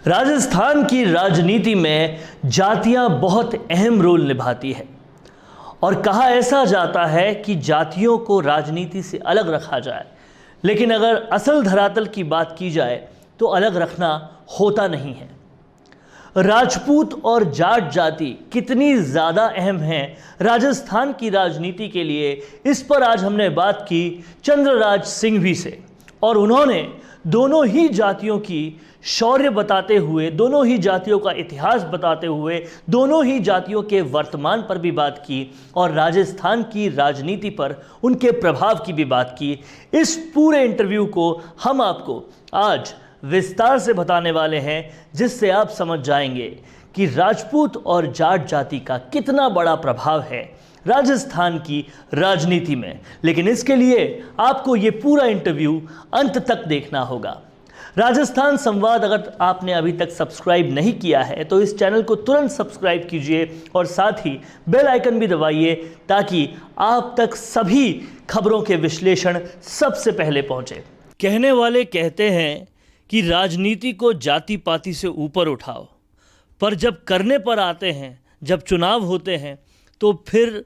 राजस्थान की राजनीति में जातियां बहुत अहम रोल निभाती है और कहा ऐसा जाता है कि जातियों को राजनीति से अलग रखा जाए, लेकिन अगर असल धरातल की बात की जाए तो अलग रखना होता नहीं है। राजपूत और जाट जाति कितनी ज़्यादा अहम है राजस्थान की राजनीति के लिए, इस पर आज हमने बात की चंद्रराज सिंघवी से और उन्होंने दोनों ही जातियों की शौर्य बताते हुए, दोनों ही जातियों का इतिहास बताते हुए, दोनों ही जातियों के वर्तमान पर भी बात की और राजस्थान की राजनीति पर उनके प्रभाव की भी बात की। इस पूरे इंटरव्यू को हम आपको आज विस्तार से बताने वाले हैं, जिससे आप समझ जाएंगे कि राजपूत और जाट जाति का कितना बड़ा प्रभाव है राजस्थान की राजनीति में। लेकिन इसके लिए आपको ये पूरा इंटरव्यू अंत तक देखना होगा। राजस्थान संवाद अगर आपने अभी तक सब्सक्राइब नहीं किया है तो इस चैनल को तुरंत सब्सक्राइब कीजिए और साथ ही बेल आइकन भी दबाइए ताकि आप तक सभी खबरों के विश्लेषण सबसे पहले पहुंचे। कहने वाले कहते हैं कि राजनीति को जाति पाति से ऊपर उठाओ, पर जब करने पर आते हैं, जब चुनाव होते हैं तो फिर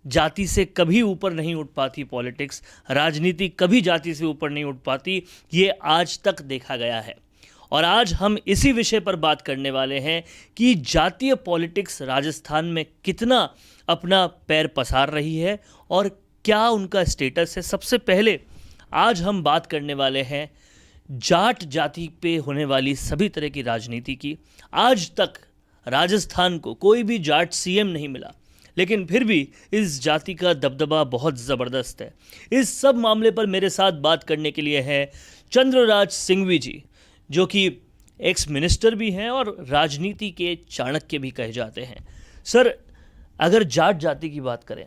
जाति से कभी ऊपर नहीं उठ पाती पॉलिटिक्स, राजनीति कभी जाति से ऊपर नहीं उठ पाती। ये आज तक देखा गया है और आज हम इसी विषय पर बात करने वाले हैं कि जातीय पॉलिटिक्स राजस्थान में कितना अपना पैर पसार रही है और क्या उनका स्टेटस है। सबसे पहले आज हम बात करने वाले हैं जाट जाति पे होने वाली सभी तरह की राजनीति की। आज तक राजस्थान को कोई भी जाट सीएम नहीं मिला, लेकिन फिर भी इस जाति का दबदबा बहुत ज़बरदस्त है। इस सब मामले पर मेरे साथ बात करने के लिए हैं चंद्रराज सिंघवी जी, जो कि एक्स मिनिस्टर भी हैं और राजनीति के चाणक्य भी कहे जाते हैं। सर, अगर जाट जाति की बात करें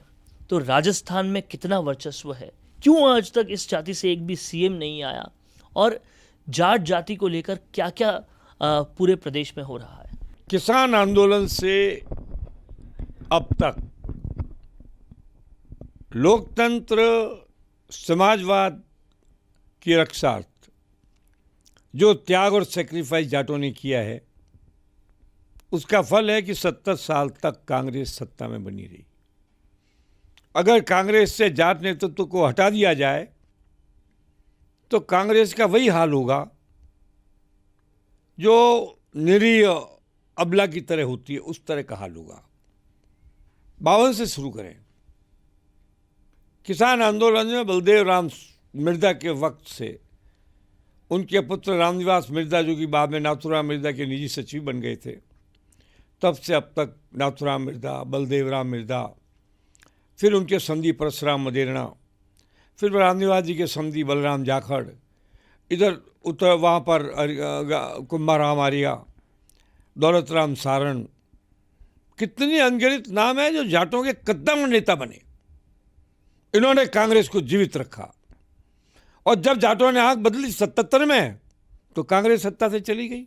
तो राजस्थान में कितना वर्चस्व है, क्यों आज तक इस जाति से एक भी सीएम नहीं आया और जाट जाति को लेकर क्या क्या पूरे प्रदेश में हो रहा है? किसान आंदोलन से अब तक लोकतंत्र, समाजवाद की रक्षार्थ जो त्याग और सेक्रीफाइस जाटों ने किया है, उसका फल है कि 70 साल तक कांग्रेस सत्ता में बनी रही। अगर कांग्रेस से जाट नेतृत्व को हटा दिया जाए तो कांग्रेस का वही हाल होगा जो निरीह अबला की तरह होती है, उस तरह का हाल होगा। 52 से शुरू करें। किसान आंदोलन में बलदेव राम मिर्जा के वक्त से उनके पुत्र रामनिवास मिर्जा, जो कि बाद में नाथूराम मिर्जा के निजी सचिव बन गए थे, तब से अब तक नाथूराम मिर्जा, बलदेव राम मिर्जा, फिर उनके समधी परशुराम मदेरणा, फिर रामनिवास जी के समधी बलराम जाखड़, इधर उत्तर वहाँ पर कुंभाराम आर्या, दौलत राम सारण, कितनी अनगिनत नाम है जो जाटों के कद्दावर नेता बने। इन्होंने कांग्रेस को जीवित रखा और जब जाटों ने आंख बदली 77 में तो कांग्रेस सत्ता से चली गई।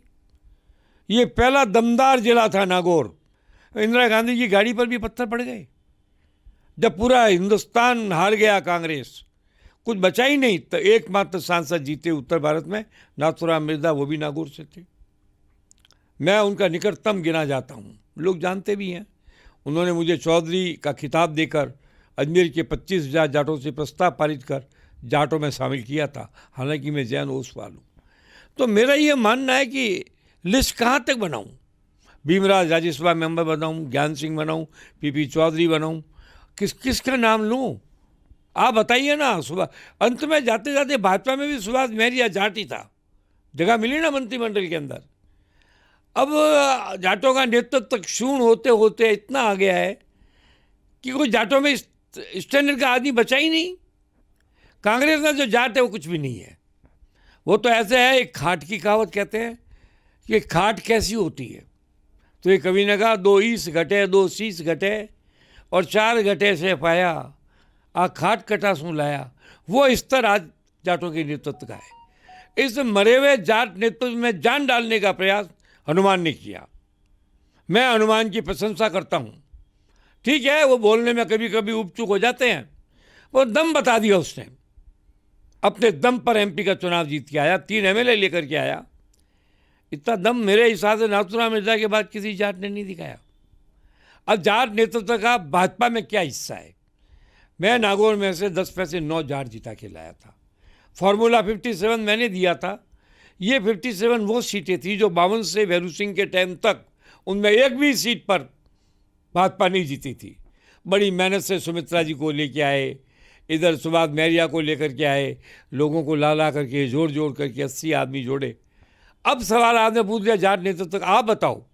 ये पहला दमदार जिला था नागौर। इंदिरा गांधी की गाड़ी पर भी पत्थर पड़ गए। जब पूरा हिंदुस्तान हार गया, कांग्रेस कुछ बचा ही नहीं, तो एकमात्र सांसद जीते उत्तर भारत में नाथूराम मिर्जा, वो भी नागौर से थे। मैं उनका निकटतम गिना जाता हूँ, लोग जानते भी हैं। उन्होंने मुझे चौधरी का खिताब देकर अजमेर के 25,000 जाटों से प्रस्ताव पारित कर जाटों में शामिल किया था, हालांकि मैं जैन ओसवाल हूँ। तो मेरा ये मानना है कि लिस्ट कहाँ तक बनाऊँ? भीमराज राज्यसभा मेंबर बनाऊँ, ज्ञान सिंह बनाऊँ, पीपी चौधरी बनाऊँ, किसका नाम लूँ? आप बताइए ना। सुबह अंत में जाते जाते भाजपा में भी सुभाष मेहरिया जाट ही था, जगह मिली ना मंत्रिमंडल के अंदर। अब जाटों का नेतृत्व क्षुण होते होते इतना आ गया है कि कोई जाटों में स्टैंडर्ड का आदमी बचा ही नहीं। कांग्रेस में जो जाट है वो कुछ भी नहीं है। वो तो ऐसे है, एक खाट की कहावत कहते हैं कि खाट कैसी होती है, तो एक कवि ने कहा, 2 ईस घटे 2 शीस घटे और 4 घटे से पाया आ खाट कटा सू लाया। वो स्तर आज जाटों के नेतृत्व का है। इस मरे हुए जाट नेतृत्व में जान डालने का प्रयास हनुमान ने किया। मैं हनुमान की प्रशंसा करता हूँ। ठीक है, वो बोलने में कभी कभी उपचुक हो जाते हैं, वो दम बता दिया उसने। अपने दम पर एमपी का चुनाव जीत के आया, 3 एमएलए लेकर के आया। इतना दम मेरे हिसाब से नाथूराम मिर्जा के बाद किसी जाट ने नहीं दिखाया। अब जाट नेतृत्व का भाजपा में क्या हिस्सा है? मैं नागौर में से 10 में से 9 जाट जिता के लाया था। फॉर्मूला 57 मैंने दिया था। ये 57 वो सीटें थी जो 52 से भैरू सिंह के टाइम तक उनमें एक भी सीट पर भाजपा नहीं जीती थी। बड़ी मेहनत से सुमित्रा जी को लेके आए, इधर सुभाष मैरिया को लेकर के आए, लोगों को ला करके जोड़ जोड़ करके 80 आदमी जोड़े। अब सवाल आपने पूछ लिया जाट नेतृत्व का, आप बताओ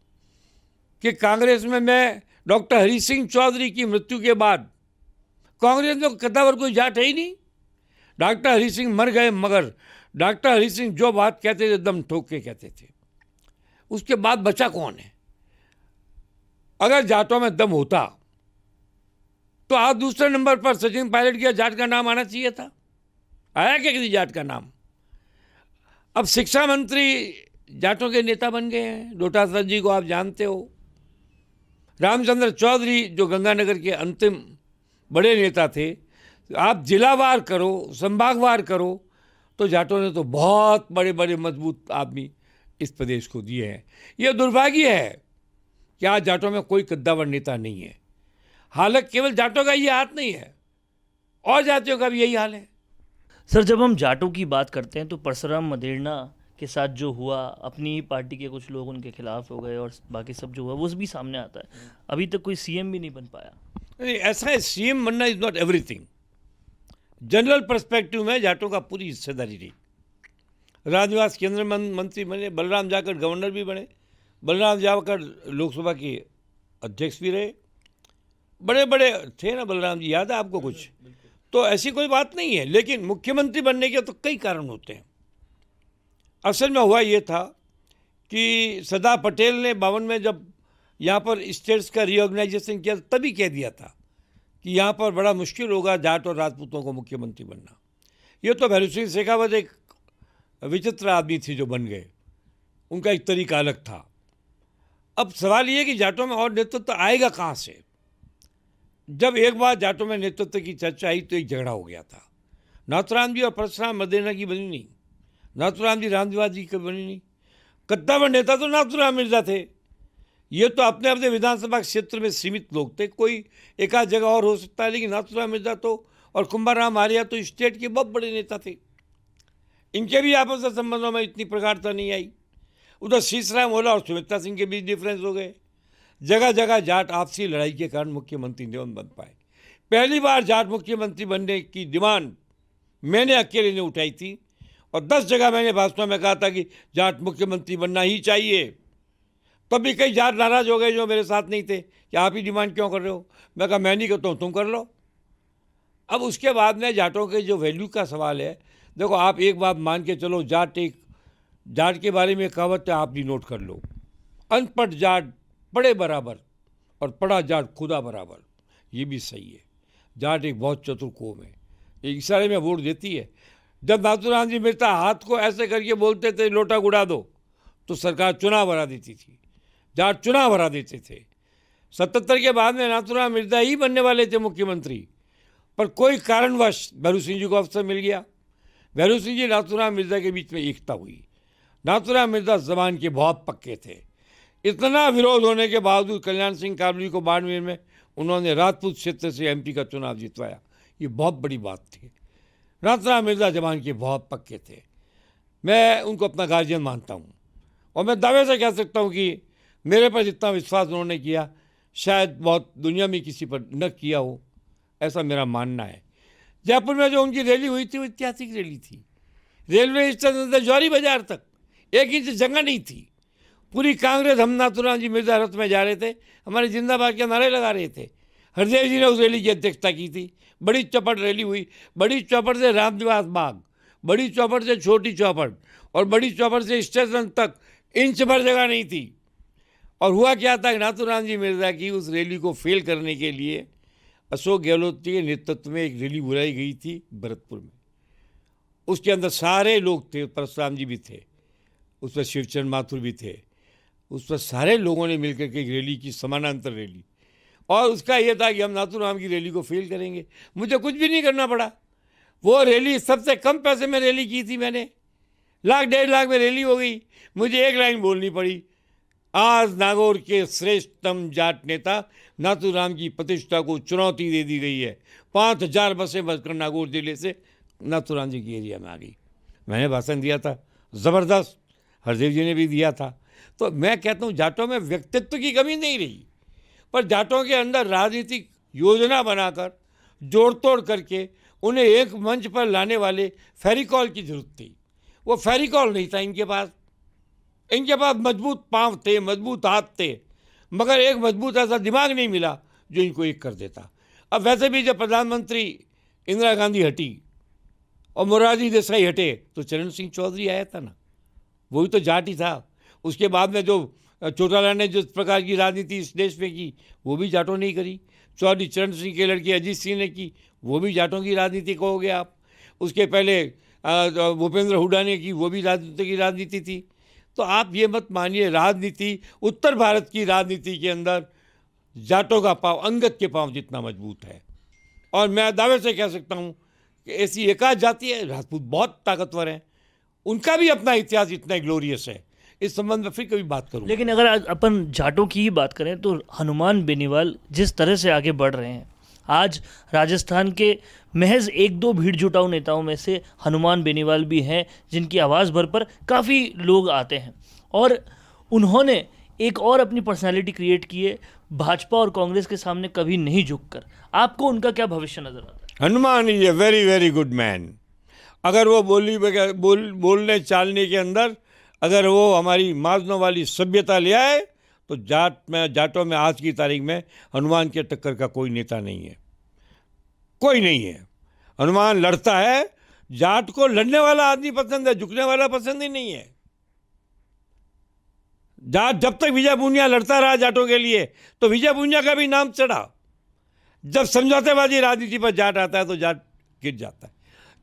कि कांग्रेस में मैं डॉक्टर हरि सिंह चौधरी की मृत्यु के बाद कांग्रेस में कदावर कोई जाट है ही नहीं। डॉक्टर हरि सिंह मर गए, मगर डॉक्टर हरि सिंह जो बात कहते थे दम ठोक के कहते थे। उसके बाद बचा कौन है? अगर जाटों में दम होता तो आज दूसरे नंबर पर सचिन पायलट का जाट का नाम आना चाहिए था। आया क्या किसी जाट का नाम? अब शिक्षा मंत्री जाटों के नेता बन गए हैं। डोटासरा जी को आप जानते हो। रामचंद्र चौधरी जो गंगानगर के अंतिम बड़े नेता थे, आप जिलावार करो, संभागवार करो, तो जाटों ने तो बहुत बड़े बड़े मजबूत आदमी इस प्रदेश को दिए हैं। यह दुर्भाग्य है कि आज जाटों में कोई कद्दावर नेता नहीं है। हालांकि केवल जाटों का ये हाथ नहीं है, और जातियों का भी यही हाल है। सर, जब हम जाटों की बात करते हैं तो परसुराम मदेरणा के साथ जो हुआ, अपनी ही पार्टी के कुछ लोग उनके खिलाफ हो गए और बाकी सब जो हुआ वो भी सामने आता है। अभी तक कोई सीएम भी नहीं बन पाया। नहीं, ऐसा है, सीएम बनना is not everything. General perspective में जाटों का पूरी हिस्सेदारी रही। राजनिवास केंद्र मंत्री बने, बलराम जाकर गवर्नर भी बने, बलराम जाकर लोकसभा के अध्यक्ष भी रहे। बड़े बड़े थे ना बलराम जी, याद है आपको कुछ? तो ऐसी कोई बात नहीं है। लेकिन मुख्यमंत्री बनने के तो कई कारण होते हैं। असल में हुआ ये था कि सरदार पटेल ने 52 में जब यहाँ पर स्टेट्स का रीऑर्गेनाइजेशन किया तभी कह दिया था कि यहाँ पर बड़ा मुश्किल होगा जाट और राजपूतों को मुख्यमंत्री बनना। ये तो भैरू सिंह शेखावत एक विचित्र आदमी थी जो बन गए, उनका एक तरीका अलग था। अब सवाल ये कि जाटों में और नेतृत्व आएगा कहाँ से? जब एक बार जाटों में नेतृत्व की चर्चा आई तो एक झगड़ा हो गया था। नाथूराम जी और परसुराम मदेरणा की बनी नहीं, नाथूराम जी रामनिवास जी की बनी नहीं। कद्दावर नेता तो नाथूराम मिर्जा थे। ये तो अपने अपने विधानसभा क्षेत्र में सीमित लोग थे, कोई एक आध जगह और हो सकता है, लेकिन नाथूराम मिर्जा तो और कुंभाराम आर्या तो स्टेट के बहुत बड़े नेता थे। इनके भी आपस में संबंधों में इतनी प्रगाढ़ता नहीं आई। उधर शीशराम ओला और सुमित्रा सिंह के बीच डिफरेंस हो गए। जगह जगह जाट आपसी लड़ाई के कारण मुख्यमंत्री नहीं बन पाए। पहली बार जाट मुख्यमंत्री बनने की डिमांड मैंने अकेले ने उठाई थी और 10 जगह मैंने भाषणों में कहा था कि जाट मुख्यमंत्री बनना ही चाहिए। तब भी कई जाट नाराज हो गए जो मेरे साथ नहीं थे कि आप ही डिमांड क्यों कर रहे हो। मैं कहा मैं नहीं करता हूँ, तुम कर लो। अब उसके बाद में जाटों के जो वैल्यू का सवाल है, देखो आप एक बात मान के चलो, जाट के बारे में कहावत है, आप भी नोट कर लो, अनपढ़ जाट पढ़े बराबर और पढ़ा जाट खुदा बराबर। ये भी सही है। जाट एक बहुत चतुर कौम है, एक इशारे में वोट देती है। जब नाथूराम जी मिर्जा हाथ को ऐसे करके बोलते थे लोटा गुड़ा दो, तो सरकार चुनाव हरा देती थी, जाट चुनाव हरा देते थे। 77 के बाद में नाथूराम मिर्जा ही बनने वाले थे मुख्यमंत्री, पर कोई कारणवश भैरू सिंह जी को अवसर मिल गया। भैरू सिंह जी नाथूराम मिर्जा के बीच में एकता हुई। नाथूराम मिर्जा जबान के बहुत पक्के थे। इतना विरोध होने के बावजूद कल्याण सिंह काबली को 92 में उन्होंने राजपूत क्षेत्र से एमपी का चुनाव जितवाया। ये बहुत बड़ी बात थी। नाथूराम मिर्जा जबान के बहुत पक्के थे। मैं उनको अपना गार्जियन मानता हूँ और मैं दावे से कह सकता हूँ कि मेरे पर जितना विश्वास उन्होंने किया शायद बहुत दुनिया में किसी पर न किया हो, ऐसा मेरा मानना है। जयपुर में जो उनकी रैली हुई थी वो ऐतिहासिक रैली थी। रेलवे स्टेशन से जौहरी बाजार तक 1 इंच जगह नहीं थी। पूरी कांग्रेस हम नाथूराम जी मिर्जा रथ में जा रहे थे, हमारे जिंदाबाद के नारे लगा रहे थे। हरदेव जी ने उस रैली की अध्यक्षता की थी। बड़ी चौपट रैली हुई। बड़ी चौपट से रामनिवास बाग, बड़ी चौपट से छोटी चौपट और बड़ी चौपट से स्टेशन तक इंच भर जगह नहीं थी। और हुआ क्या था कि नाथूराम जी मिर्जा की उस रैली को फेल करने के लिए अशोक गहलोत के नेतृत्व में एक रैली बुलाई गई थी भरतपुर में। उसके अंदर सारे लोग थे, परशुराम जी भी थे, उसमें शिवचंद्र माथुर भी थे, उस पर सारे लोगों ने मिलकर के एक रैली की, समानांतर रैली। और उसका यह था कि हम नाथूराम की रैली को फेल करेंगे। मुझे कुछ भी नहीं करना पड़ा। वो रैली सबसे कम पैसे में रैली की थी मैंने। लाख 1.5 लाख में रैली हो गई, मुझे एक लाइन बोलनी पड़ी, आज नागौर के श्रेष्ठतम जाट नेता नाथूराम की प्रतिष्ठा को चुनौती दे दी गई है। 5,000 बसें बसकर नागौर जिले से नाथूराम जी की एरिया में आ गई। मैंने भाषण दिया था, ज़बरदस्त, हरदेव जी ने भी दिया था। तो मैं कहता हूँ जाटों में व्यक्तित्व की कमी नहीं रही, पर जाटों के अंदर राजनीतिक योजना बनाकर जोड़ तोड़ करके उन्हें एक मंच पर लाने वाले फेरिकॉल की जरूरत थी। वो फेरिकॉल नहीं था इनके पास। इनके पास मजबूत पांव थे, मजबूत हाथ थे, मगर एक मजबूत ऐसा दिमाग नहीं मिला जो इनको एक कर देता। अब वैसे भी जब प्रधानमंत्री इंदिरा गांधी हटी और मोरारजी देसाई हटे तो चरण सिंह चौधरी आया था ना, वही तो जाट ही था। उसके बाद में जो चौटाला ने जिस प्रकार की राजनीति इस देश में की वो भी जाटों ने ही करी। चौधरी चरण सिंह के लड़के अजीत सिंह ने की, वो भी जाटों की राजनीति कहोगे आप। उसके पहले भूपेंद्र हुड्डा ने की, वो भी राजनीति की राजनीति थी। तो आप ये मत मानिए, राजनीति उत्तर भारत की राजनीति के अंदर जाटों का पांव अंगद के पांव जितना मजबूत है। और मैं दावे से कह सकता हूँ कि ऐसी एकाध जाति है, राजपूत बहुत ताकतवर हैं, उनका भी अपना इतिहास इतना ग्लोरियस है। इस संबंध में फिर कभी बात करूँ। लेकिन अगर आज अपन जाटों की ही बात करें तो हनुमान बेनीवाल जिस तरह से आगे बढ़ रहे हैं, आज राजस्थान के महज 1-2 भीड़ जुटाऊ नेताओं में से हनुमान बेनीवाल भी हैं जिनकी आवाज़ भर पर काफ़ी लोग आते हैं, और उन्होंने एक और अपनी पर्सनालिटी क्रिएट की है भाजपा और कांग्रेस के सामने कभी नहीं झुककर। आपको उनका क्या भविष्य नजर आता है? Hanuman is a very very good man. अगर वो बोलने चालने के अंदर अगर वो हमारी माजनों वाली सभ्यता ले आए तो जाटों में आज की तारीख में हनुमान के टक्कर का कोई नेता नहीं है, कोई नहीं है। हनुमान लड़ता है, जाट को लड़ने वाला आदमी पसंद है, झुकने वाला पसंद ही नहीं है। जाट जब तक विजय पूनिया लड़ता रहा जाटों के लिए तो विजय पूनिया का भी नाम चढ़ा। जब समझौतेबाजी राजनीति पर जाट आता है तो जाट गिर जाता है।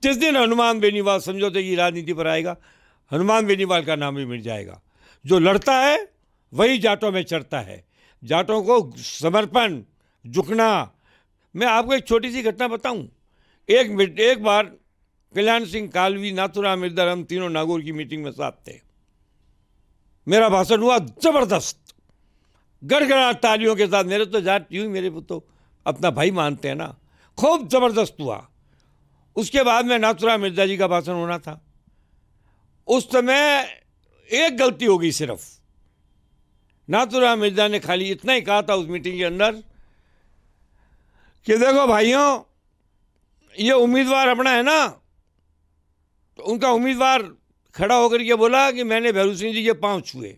जिस दिन हनुमान बेनीवाल समझौते की राजनीति पर आएगा, हनुमान बेनीवाल का नाम भी मिट जाएगा। जो लड़ता है वही जाटों में चढ़ता है। जाटों को समर्पण, झुकना। मैं आपको एक छोटी सी घटना बताऊं। एक बार कल्याण सिंह कालवी, नाथूराम मिर्दा, हम तीनों नागौर की मीटिंग में साथ थे। मेरा भाषण हुआ जबरदस्त, गड़गड़ाहट तालियों के साथ। मेरे तो जाट यूं, मेरे को तो अपना भाई मानते हैं ना, खूब जबरदस्त हुआ। उसके बाद में नाथूराम मिर्जा जी का भाषण होना था। उस समय एक गलती हो गई सिर्फ। नाथूराम मिर्जा ने खाली इतना ही कहा था उस मीटिंग के अंदर कि देखो भाइयों, ये उम्मीदवार अपना है ना, तो उनका उम्मीदवार खड़ा होकर के बोला कि मैंने भैरू सिंह जी के पांव छुए।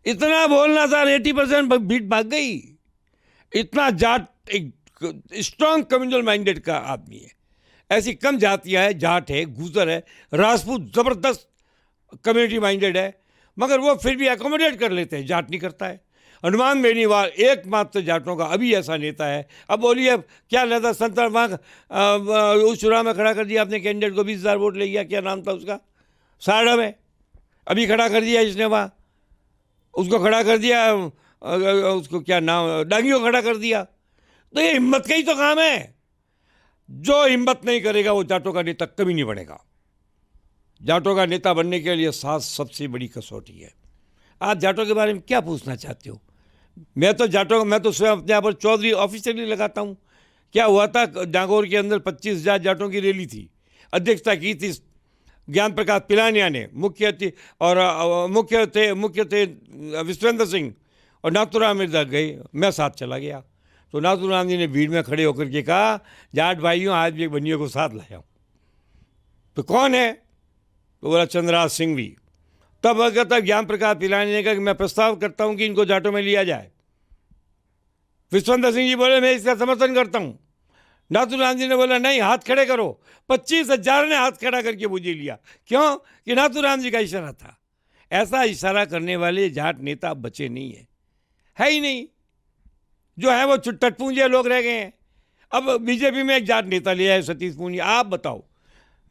इतना बोलना था, 80% भीड़ भाग गई। इतना जाट एक स्ट्रांग कम्युनल माइंडेड का आदमी है। ऐसी कम जातियां हैं, जाट है, गुजर है, राजपूत जबरदस्त कम्युनिटी माइंडेड है, मगर वो फिर भी एकोमोडेट कर लेते हैं, जाट नहीं करता है। हनुमान बेनीवाल एकमात्र जाटों का अभी ऐसा नेता है। अब बोलिए क्या लेता, संतर वहाँ उस चुनाव में खड़ा कर दिया आपने कैंडिडेट को, 20,000 वोट ले गया, क्या नाम था उसका, सारडा में अभी खड़ा कर दिया इसने, वहाँ उसको खड़ा कर दिया, उसको क्या नाम, डांगी को खड़ा कर दिया। तो ये हिम्मत का ही तो काम है। जो हिम्मत नहीं करेगा वो जाटों का नेता कभी नहीं बनेगा। जाटों का नेता बनने के लिए साथ सबसे बड़ी कसौटी है। आज जाटों के बारे में क्या पूछना चाहते हो? मैं तो स्वयं अपने यहाँ पर चौधरी ऑफिशियली लगाता हूँ। क्या हुआ था, नागौर के अंदर 25,000 जाटों की रैली थी, अध्यक्षता की थी ज्ञान प्रकाश पिलानिया ने, मुख्य थे विश्वेंद्र सिंह और नाथूराम मिर्जा गए, मैं साथ चला गया। तो नाथूराम जी ने भीड़ में खड़े होकर के कहा, जाट भाइयों आज भी एक बनियों को साथ लाया हूँ। तो कौन है? तो बोला चंद्रराज सिंह भी। तब कहता ज्ञान प्रकाश पिलानी ने कहा कि मैं प्रस्ताव करता हूं कि इनको जाटों में लिया जाए। विश्वेंद्र सिंह जी बोले मैं इसका समर्थन करता हूं। नाथूराम जी ने बोला नहीं, हाथ खड़े करो। 25,000 ने हाथ खड़ा करके मुझे लिया। क्यों? कि नाथूराम जी का इशारा था। ऐसा इशारा करने वाले जाट नेता बचे नहीं है ही नहीं। जो है वो टटपूंजे लोग रह गए हैं। अब बीजेपी में एक जाट नेता लिया है, सतीश पूनिया। आप बताओ,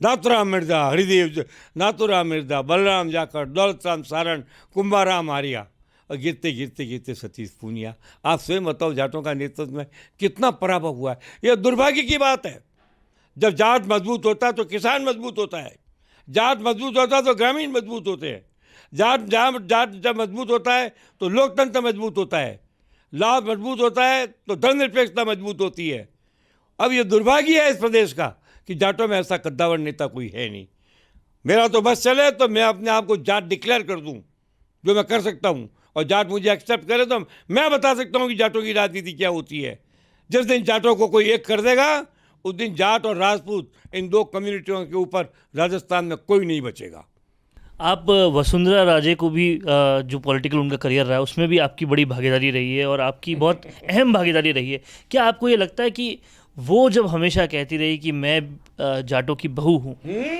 नाथूराम मिर्जा, हरिदेव, नाथूराम मिर्जा, बलराम जाखड़, दौलत राम सारण, कुंभाराम आर्या, और गिरते गिरते गिरते सतीश पूनिया। आप स्वयं बताओ जाटों का नेतृत्व में कितना पराभव हुआ है। यह दुर्भाग्य की बात है। जब जाट मजबूत होता है तो किसान मजबूत होता है। जाट मजबूत होता है तो ग्रामीण मजबूत होते हैं। जाट जब मजबूत होता है तो लोकतंत्र मजबूत होता है, लाभ मजबूत होता है तो धर्मनिरपेक्षता मजबूत होती है। अब ये दुर्भाग्य है इस प्रदेश का कि जाटों में ऐसा कद्दावर नेता कोई है नहीं। मेरा तो बस चले तो मैं अपने आप को जाट डिक्लेयर कर दूं, जो मैं कर सकता हूं, और जाट मुझे एक्सेप्ट करे तो मैं बता सकता हूं कि जाटों की राजनीति क्या होती है। जिस दिन जाटों को कोई एक कर देगा उस दिन जाट और राजपूत इन दो कम्युनिटियों के ऊपर राजस्थान में कोई नहीं बचेगा। आप वसुंधरा राजे को भी जो पॉलिटिकल उनका करियर रहा है उसमें भी आपकी बड़ी भागीदारी रही है और आपकी बहुत अहम भागीदारी रही है। क्या आपको ये लगता है कि वो जब हमेशा कहती रही कि मैं जाटों की बहू हूँ,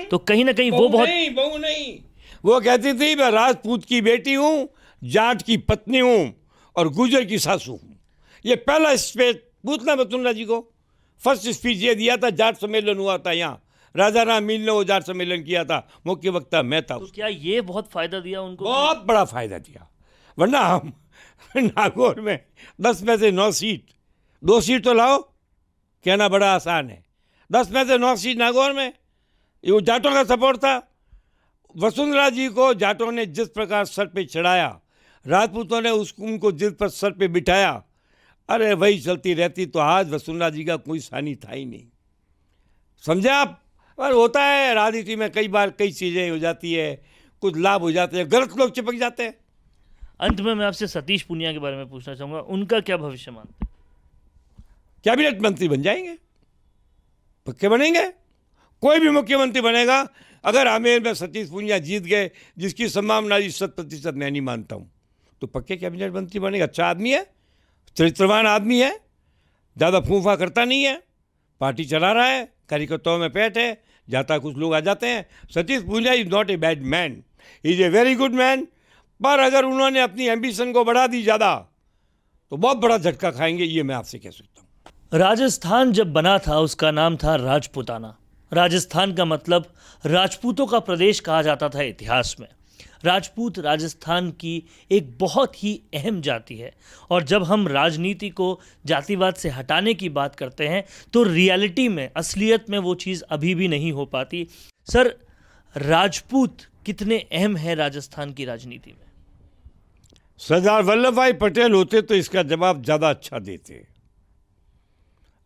तो कहीं ना कहीं वो बहुत बहू नहीं, वो कहती थी मैं राजपूत की बेटी हूँ, जाट की पत्नी हूँ और गुर्जर की सासू हूँ। ये पहला स्पीच पूछना वसुंधरा जी को, फर्स्ट स्पीच ये दिया था, जाट सम्मेलन हुआ था यहाँ, राजा राम मील ने वो जाट सम्मेलन किया था, मुख्य वक्ता मैं था। तो क्या ये बहुत फायदा दिया उनको? बहुत बड़ा फायदा दिया, वरना हम नागौर में 10 में से 9 सीट, 2 सीट तो लाओ, कहना बड़ा आसान है। 10 में से 9 सीट नागौर में, ये जाटों का सपोर्ट था। वसुंधरा जी को जाटों ने जिस प्रकार सर पे चढ़ाया, राजपूतों ने उनको जिस पर सर पे बिठाया, अरे वही चलती रहती तो आज वसुंधरा जी का कोई सानी था ही नहीं। समझे आप? और होता है राजनीति में कई बार कई चीज़ें हो जाती है, कुछ लाभ हो जाते हैं, गलत लोग चिपक जाते हैं। अंत में मैं आपसे सतीश पूनिया के बारे में पूछना चाहूँगा, उनका क्या भविष्य मानते हैं? कैबिनेट मंत्री बन जाएंगे, पक्के बनेंगे। कोई भी मुख्यमंत्री बनेगा, अगर आमेर में सतीश पूनिया जीत गए, जिसकी संभावना 100% मैं नहीं मानता हूँ, तो पक्के कैबिनेट मंत्री बनेगा। अच्छा आदमी है, चरित्रवान आदमी है, ज़्यादा फूफा करता नहीं है, पार्टी चला रहा है, कार्यकर्ताओं में पेट है, जाता कुछ लोग आ जाते हैं। Satish Poonia is not a bad man, he is a very good man. पर अगर उन्होंने अपनी एम्बिशन को बढ़ा दी ज़्यादा तो बहुत बड़ा झटका खाएंगे, ये मैं आपसे कह सकता हूँ। राजस्थान जब बना था उसका नाम था राजपूताना। राजस्थान का मतलब राजपूतों का प्रदेश कहा जाता था इतिहास में। राजपूत राजस्थान की एक बहुत ही अहम जाति है और जब हम राजनीति को जातिवाद से हटाने की बात करते हैं तो रियलिटी में, असलियत में वो चीज़ अभी भी नहीं हो पाती। सर, राजपूत कितने अहम है राजस्थान की राजनीति में? सरदार वल्लभ भाई पटेल होते तो इसका जवाब ज़्यादा अच्छा देते।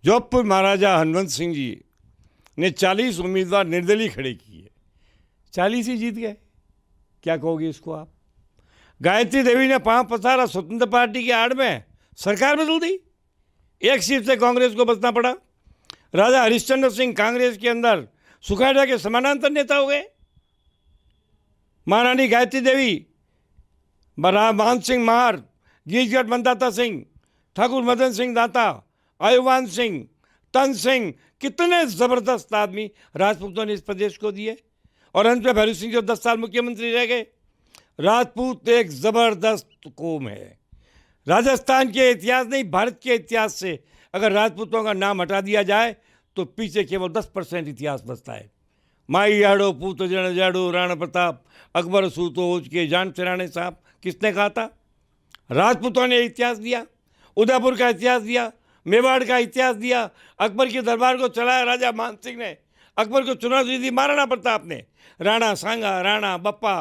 जोधपुर महाराजा हनुमंत सिंह जी ने 40 उम्मीदवार निर्दलीय खड़े किए, 40 ही जीत गए। क्या कहोगे इसको आप? गायत्री देवी ने 5 पसारा, स्वतंत्र पार्टी की आड़ में सरकार बदल दी, 1 सीट से कांग्रेस को बचना पड़ा। राजा हरिश्चंद्र सिंह कांग्रेस के अंदर सुखाड़ा के समानांतर नेता हो गए। महारानी गायत्री देवी, मान सिंह महार, गीजगढ़ मनदाता सिंह, ठाकुर मदन सिंह दाता, आयुवान सिंह, तन सिंह, कितने ज़बरदस्त आदमी राजपूतों ने इस प्रदेश को दिए। और अंत में भैरू सिंह जो 10 साल मुख्यमंत्री रह गए। राजपूत एक ज़बरदस्त कौम है। राजस्थान के इतिहास नहीं, भारत के इतिहास से अगर राजपूतों का नाम हटा दिया जाए तो पीछे केवल 10% इतिहास बचता है। माई याड़ो पूत जन जाड़ो, राणा प्रताप, अकबर सूतो ओज के जान सिराने साहब, किसने कहा था? राजपूतों ने इतिहास दिया, उदयपुर का इतिहास दिया, मेवाड़ का इतिहास दिया। अकबर के दरबार को चलाया राजा मान सिंह ने, अकबर को चुनौती दी महाराणा प्रताप ने, राणा सांगा, राणा बप्पा,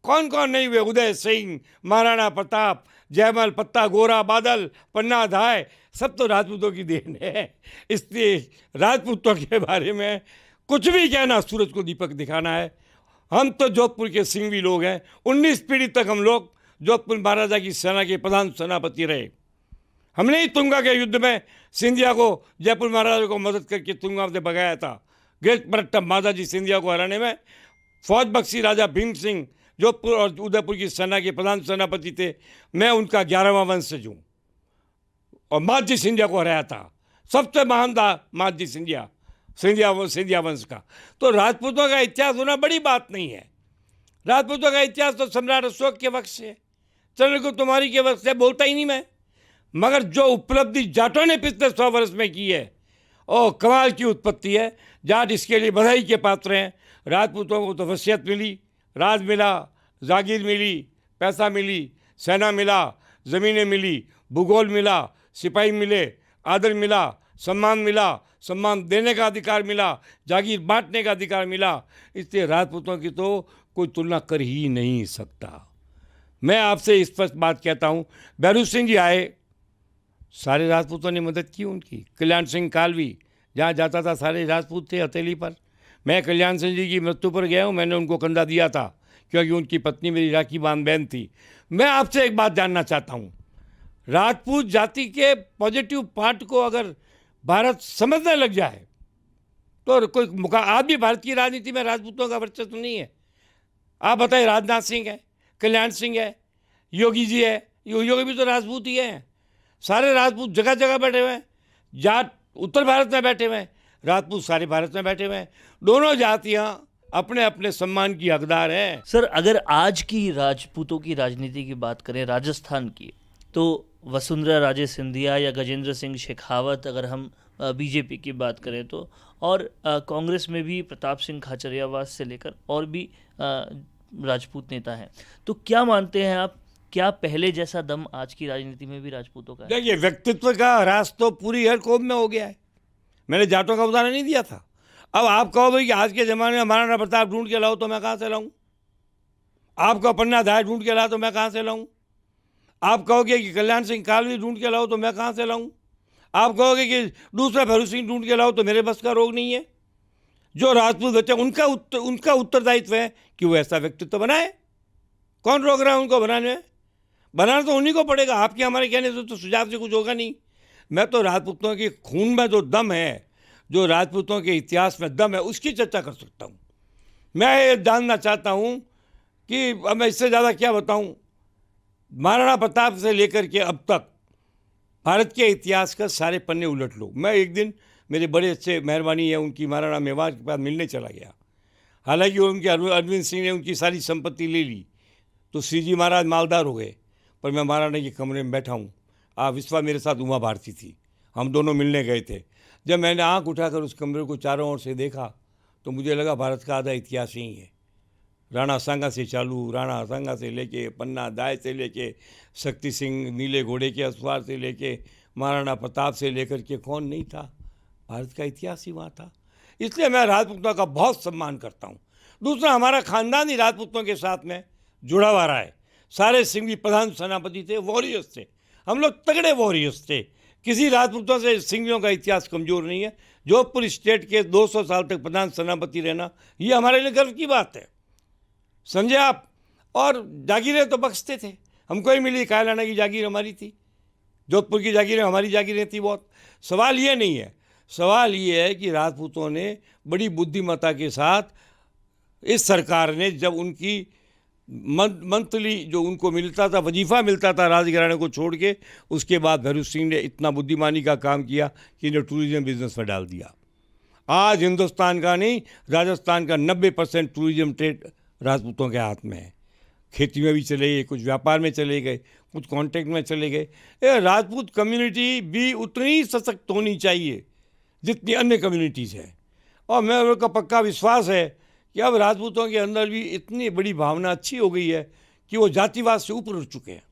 कौन कौन नहीं हुए, उदय सिंह, महाराणा प्रताप, जयमल, पत्ता गोरा, बादल, पन्ना धाय, सब तो राजपूतों की देन है। इसलिए राजपूतों के बारे में कुछ भी कहना सूरज को दीपक दिखाना है। हम तो जोधपुर के सिंघवी लोग हैं, 19 पीढ़ी तक हम लोग जोधपुर महाराजा की सेना के प्रधान सेनापति रहे। हमने ही तुंगा के युद्ध में सिंधिया को, जयपुर महाराजा को मदद करके तुंगा से भगाया था। ग्रेट मरट्टम माताजी सिंधिया को हराने में फौज बख्शी राजा भीम सिंह जोधपुर और उदयपुर की सेना के प्रधान सेनापति थे। मैं उनका 11वां वंशज हूँ और मातजी सिंधिया को हराया था। सबसे महान था मातजी सिंधिया वंश का। तो राजपूतों का इतिहास होना बड़ी बात नहीं है। राजपूतों का इतिहास तो सम्राट अशोक के वक्त से, चंद्रगुप्त मौर्य के वक्त से बोलता ही नहीं मैं। मगर जो उपलब्धि जाटों ने पिछले 100 वर्ष में की है, ओ कमाल की उत्पत्ति है। जाट इसके लिए बधाई के पात्र हैं। राजपूतों को तो वसीयत मिली, राज मिला, जागीर मिली, पैसा मिली, सेना मिला, ज़मीनें मिली, भूगोल मिला, सिपाही मिले, आदर मिला, सम्मान मिला, सम्मान देने का अधिकार मिला, जागीर बांटने का अधिकार मिला। इसलिए राजपूतों की तो कोई तुलना कर ही नहीं सकता। मैं आपसे स्पष्ट बात कहता हूँ, भैरू सिंह जी आए, सारे राजपूतों ने मदद की उनकी। कल्याण सिंह कालवी जहाँ जाता था सारे राजपूत थे हथेली पर। मैं कल्याण सिंह जी की मृत्यु पर गया हूँ, मैंने उनको कंधा दिया था क्योंकि उनकी पत्नी मेरी राखी बांध बहन थी। मैं आपसे एक बात जानना चाहता हूँ, राजपूत जाति के पॉजिटिव पार्ट को अगर भारत समझने लग जाए तो कोई आज भी भारत की राजनीति में राजपूतों का वर्चस्व नहीं है। आप बताइए, राजनाथ सिंह है, कल्याण सिंह है, योगी जी है, योगी भी तो राजपूत ही है। सारे राजपूत जगह जगह बैठे हुए हैं। जाट उत्तर भारत में बैठे हुए हैं, राजपूत सारे भारत में बैठे हुए हैं। दोनों जातियां अपने अपने सम्मान की हकदार हैं। सर, अगर आज की राजपूतों की राजनीति की बात करें राजस्थान की, तो वसुंधरा राजे सिंधिया या गजेंद्र सिंह शेखावत, अगर हम बीजेपी की बात करें तो, और कांग्रेस में भी प्रताप सिंह खाचरियावास से लेकर और भी राजपूत नेता हैं। तो क्या मानते हैं आप, क्या पहले जैसा दम आज की राजनीति में भी राजपूतों का है? देखिए, व्यक्तित्व का ह्रास तो पूरी हर कौम में हो गया है। मैंने जाटों का उदाहरण नहीं दिया था। अब आप कहो भाई कि आज के ज़माने में महाराणा प्रताप ढूंढ के लाओ तो मैं कहाँ से लाऊं? आपको पन्ना धाय ढूंढ के लाओ तो मैं कहाँ से लाऊं? आप कहोगे कि कल्याण सिंह कालवी ढूंढ के लाओ तो मैं कहाँ से लाऊं? आप कहोगे कि दूसरा भैरू सिंह ढूंढ के लाओ तो मेरे बस का रोग नहीं है। जो राजपूत बच्चे उनका उत्तरदायित्व है कि वो ऐसा व्यक्तित्व बनाए। कौन रोक रहा है उनको बनाने में? बनाना तो उन्हीं को पड़ेगा। आपके हमारे कहने से तो सुझाव से कुछ होगा नहीं। मैं तो राजपूतों के खून में जो दम है, जो राजपूतों के इतिहास में दम है, उसकी चर्चा कर सकता हूँ। मैं ये जानना चाहता हूँ कि अब मैं इससे ज़्यादा क्या बताऊँ। महाराणा प्रताप से लेकर के अब तक भारत के इतिहास का सारे पन्ने उलट लो। मैं एक दिन, मेरे बड़े अच्छे मेहरबानी है उनकी, महाराणा मेवाड़ के पास मिलने चला गया। हालांकि उनके अरविंद सिंह ने उनकी सारी संपत्ति ले ली तो श्री जी महाराज मालदार हो गए, पर मैं महाराणा के कमरे में बैठा हूँ। विश्वा मेरे साथ उमा भारती थी, हम दोनों मिलने गए थे। जब मैंने आंख उठाकर उस कमरे को चारों ओर से देखा तो मुझे लगा भारत का आधा इतिहास यही है। राणा सांगा से चालू, राणा सांगा से लेके पन्ना दाय से लेके शक्ति सिंह नीले घोड़े के असवार से लेके महाराणा प्रताप से लेकर के कौन नहीं था, भारत का इतिहास ही वहाँ था। इसलिए मैं राजपूतों का बहुत सम्मान करता हूँ। दूसरा, हमारा खानदान ही राजपूतों के साथ में जुड़ा हुआ रहा है। सारे सिंघवी प्रधान सेनापति थे, वॉरियर्स थे, हम लोग तगड़े वॉरियर्स थे। किसी राजपूतों से सिंघवियों का इतिहास कमज़ोर नहीं है। जोधपुर स्टेट के 200 साल तक प्रधान सेनापति रहना, ये हमारे लिए गर्व की बात है, समझे आप। और जागीरें तो बख्शते थे, हमको ही मिली। कायलाना की जागीर हमारी थी, जोधपुर की जागीरें हमारी जागीरें थी बहुत। सवाल ये नहीं है, सवाल ये है कि राजपूतों ने बड़ी बुद्धिमत्ता के साथ, इस सरकार ने जब उनकी मंथली जो उनको मिलता था, वजीफ़ा मिलता था राजघराने को छोड़ के, उसके बाद भैरू सिंह ने इतना बुद्धिमानी का काम किया कि इन्हें टूरिज्म बिजनेस में डाल दिया। आज हिंदुस्तान का नहीं, राजस्थान का 90% टूरिज्म ट्रेड राजपूतों के हाथ में है। खेती में भी चले गए, कुछ व्यापार में चले गए, कुछ कॉन्ट्रैक्ट में चले गए। राजपूत कम्युनिटी भी उतनी ही सशक्त होनी चाहिए जितनी अन्य कम्युनिटीज़ हैं। और मैं उनका पक्का विश्वास है कि अब राजपूतों के अंदर भी इतनी बड़ी भावना अच्छी हो गई है कि वो जातिवाद से ऊपर उठ चुके हैं।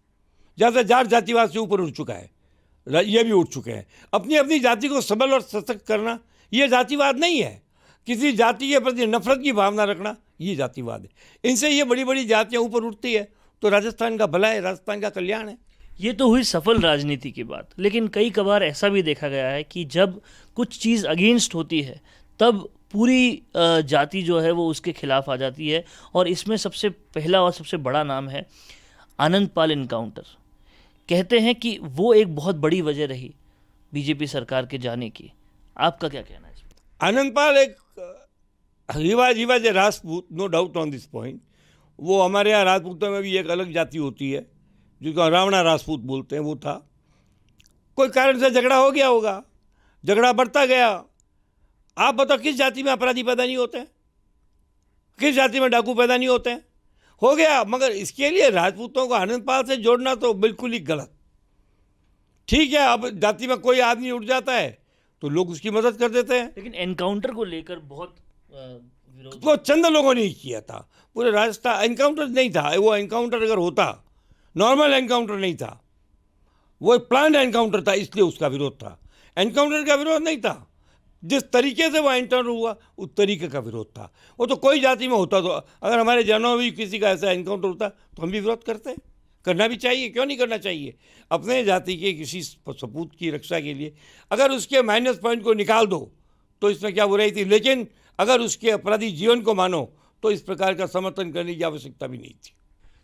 ज़्यादा जाट जातिवाद से ऊपर उठ चुका है, ये भी उठ चुके हैं। अपनी अपनी जाति को सबल और सशक्त करना ये जातिवाद नहीं है। किसी जाति के प्रति नफरत की भावना रखना ये जातिवाद है। इनसे ये बड़ी बड़ी जातियाँ ऊपर उठती है तो राजस्थान का भला है, राजस्थान का कल्याण है। ये तो हुई सफल राजनीति की बात, लेकिन कई कबार ऐसा भी देखा गया है कि जब कुछ चीज़ अगेंस्ट होती है तब पूरी जाति जो है वो उसके खिलाफ आ जाती है। और इसमें सबसे पहला और सबसे बड़ा नाम है आनंदपाल इनकाउंटर। कहते हैं कि वो एक बहुत बड़ी वजह रही बीजेपी सरकार के जाने की। आपका क्या कहना है इसमें? आनंदपाल एक he was a Rajput, no doubt on this point. वो हमारे यहाँ राजपूतों में भी एक अलग जाति होती है जिसको रावणा राजपूत बोलते हैं, वो था। कोई कारण से झगड़ा हो गया होगा, झगड़ा बढ़ता गया। आप बताओ किस जाति में अपराधी पैदा नहीं होते हैं, किस जाति में डाकू पैदा नहीं होते हैं? हो गया। मगर इसके लिए राजपूतों को आनंदपाल से जोड़ना तो बिल्कुल ही गलत। ठीक है, अब जाति में कोई आदमी उठ जाता है तो लोग उसकी मदद कर देते हैं। लेकिन एनकाउंटर को लेकर बहुत विरोध, वो चंद लोगों ने ही किया था, पूरे राजस्थान एनकाउंटर नहीं था। वो एनकाउंटर अगर होता, नॉर्मल एनकाउंटर नहीं था, वो एक प्लान्ड एनकाउंटर था, इसलिए उसका विरोध था। एनकाउंटर का विरोध नहीं था, जिस तरीके से वो एंटर हुआ उस तरीके का विरोध था। वो तो कोई जाति में होता, तो अगर हमारे जनों में भी किसी का ऐसा एनकाउंटर होता तो हम भी विरोध करते हैं। करना भी चाहिए, क्यों नहीं करना चाहिए। अपने जाति के किसी सपूत की रक्षा के लिए अगर उसके माइनस पॉइंट को निकाल दो तो इसमें क्या बुराई थी, लेकिन अगर उसके अपराधी जीवन को मानो तो इस प्रकार का समर्थन करने की आवश्यकता भी नहीं थी।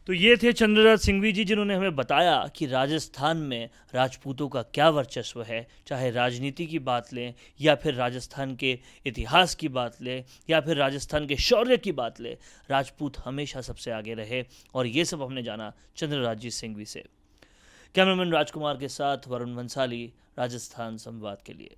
तो ये थे चंद्रराज सिंघवी जी, जिन्होंने हमें बताया कि राजस्थान में राजपूतों का क्या वर्चस्व है। चाहे राजनीति की बात लें या फिर राजस्थान के इतिहास की बात लें या फिर राजस्थान के शौर्य की बात लें, राजपूत हमेशा सबसे आगे रहे। और ये सब हमने जाना चंद्रराज जी सिंघवी से। कैमरामैन राजकुमार के साथ वरुण भंसाली, राजस्थान संवाद के लिए।